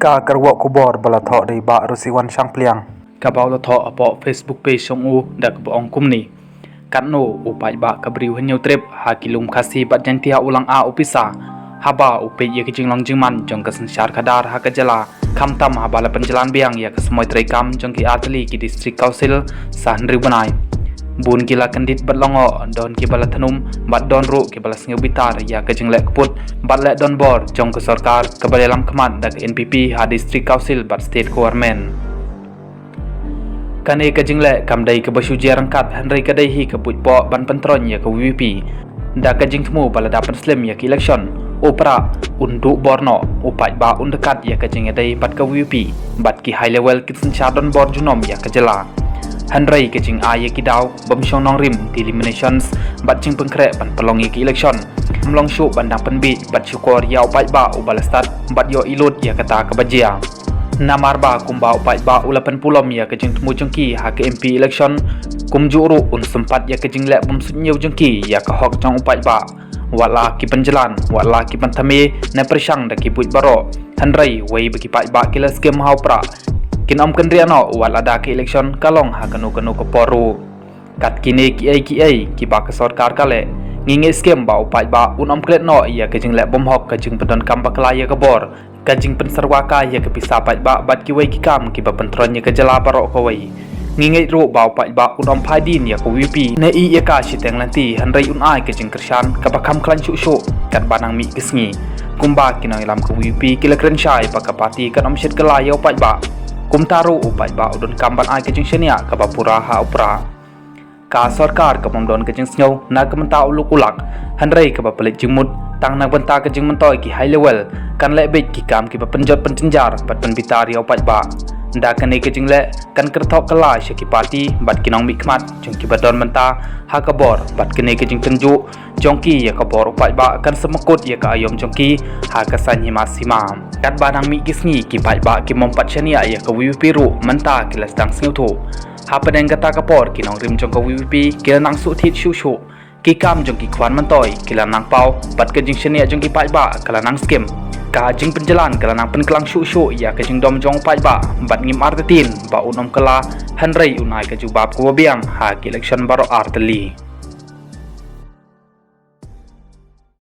ka kerwok kubor bala thok dei ba rusiwan sang pliang ka baw lo tho apo Facebook page song u dak bong kumni kan no upai ba ka briu hnyau trip ha kilum khasi bat jantia ulang a upisa haba upe ye kijing long jingman jong ka sansar khadar ha ka jala khamtam ha bala penjalan biang ya ka semoi trekam jong ki atli ki district council sanri banai bun kila kandit bat longo don ki bala thanum bat don ru ki bala sngiu bitar ya ka jing lek put bat lek don bor jong ka sarkar ka balelam khamat dak NPP ha district council bat state government kane ka jingle kamdai ka basu jerangkat hanrei ka dai hi ka putpo ban pentron ya ka VP da ka jingmu balada penslim ya ka election opera undu borno upai ba undekat ya ka jinge dai bat ka VP bat ki high level kitchen chadon bor junom ya ka jela hanrei ka jing a ya ki daw bomshong nong rim eliminations bat jing pengkre ban pelong ya ka election mlong shu bandang penbi bat syukor ya upai ba ubalastat bat yo ilut ya kata ka bajia namar ba kumba upai ba ulapan pulom ya ke jing temu jengki ha ke MP election kum juru un sempat ya ke jing lek bom sunyau jengki ya ke hok jong upai ba wala ki penjalan wala ki pantame na persang da ki put baro hanrei wei bagi pai ba kila skem hau pra kinom kendriano wala da ke election kalong ha kanu ko poru kat kine ki ai ki ba ke sarkar kale nginge skem ba upai ba unom klet no ya ke jing lek bom hok ke jing pedon kam bakla ya ke bor kajing pensarwaka ya ke pisapat ba bat ki wei ki kam ki ba pentron ya ke jala barok ko wei ngingai ro ba pat ba unom phadin ya ko VP na i ya ka shiteng lanti hanrei un ai ke jing kershan ka ba kam klan shu kat banang mi kisngi kumba kinang ilam ko VP ki la kren shai pa ka parti kan om shit kala ya pat ba kum taru upat ba udon kam ban ai ke jing shenia ka ba pura ha upra ka sarkar ka mom don ke jing snow na ka menta uluk ulak hanrei ka ba pelit jingmut tang nang benta ke jing mentoi ki high level kan lek bet ki kam ki penjot penjenjar bat penbitar ya upat ba nda kan ke jing lek kan kerthok kala syaki parti bat kinong mikmat jong ki badon menta ha ka bor bat kene ke jing tenju jongki ya ka bor upat ba kan semekut ya ka ayom jongki ha ka san himasima kat banang mi kisngi ki pat ba ki mompat chania ya ka VP ru menta ki lastang snutu ha peneng kata ka por kinong rim jong ka VP ki nang su thit shu ki kam jong ki kwan mentoi kila nang pau bat ke jing shenia jong ki pai ba kala nang skim ka jing penjalan kala nang penklang shu ya ke jing dom jong pai ba bat ngim artetin ba unom kala hanrei unai ke jubab ko biang ha ki election baro arteli